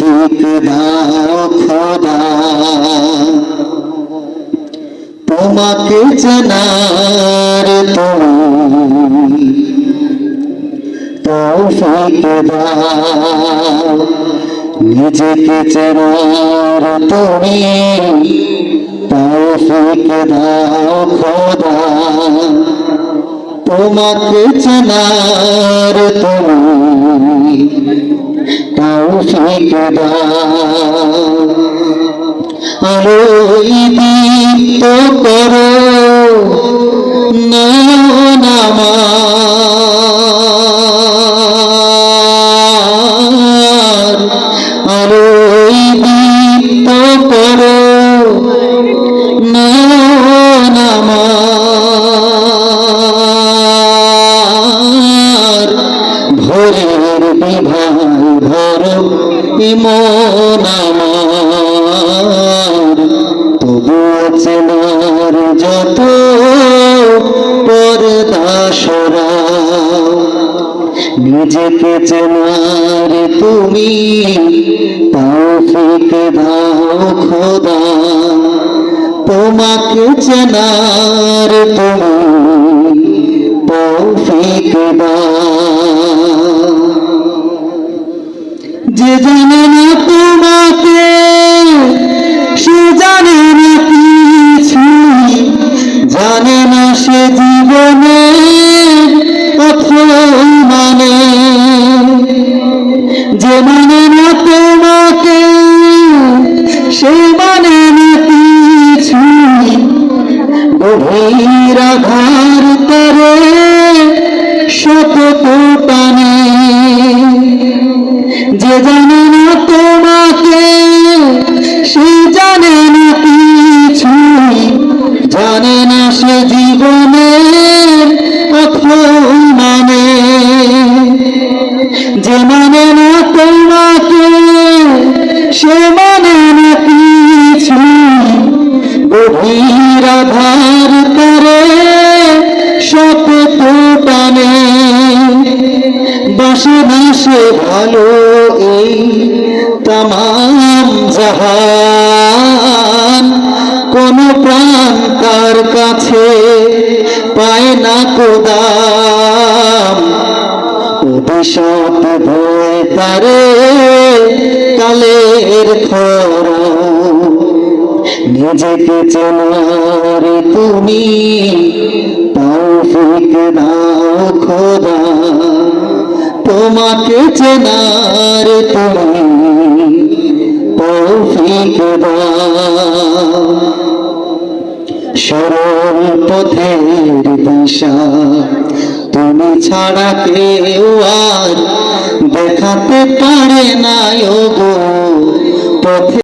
তৌফিক দাও খোদা তোমাকে জানার তুমি তৌফিক দাও নিজেকে চেনার তুমি তৌফিক দাও খোদা তোমাকে চেনার তুমি তৌফিক দাও আলোয় দীপ্ত করো নয়ন আমার আলোয় দীপ্ত করো নয়ন আমার ভোরের বিভার ভরো মন আমার তবুও চেনার যত পর্দা সরাও নিজেকে চেনার তুমি তৌফিক দাও খোদা তোমাকে চেনার তুমি তৌফিক দাও যে জানে না তোমাকে সে জানে না কিছু জানে না সে জীবনে মানে যে মানে না তোমাকে সে মানে না কিছু গভীর আধার করে শত টানে যে জানে না তোমাকে সে জানে না কিছু জানে না সে জীবনের মানে যে মানে না তোমাকে সে মানে না কিছু গভীর আধার করে শত টানে বসে বসে ভালো এই তামাম জাহান কোন প্রাণ তার কাছে পায় না কোদাম অভিশাপ ভয় তারে কালের খরা নিজেকে চেনার তুমি তৌফিক দাও খোদা তোমাকে চেনার তুমি তৌফিক দাও সরল পথের দিশা তুমি ছাড়া কেউ আর দেখাতে পারে না গো পথে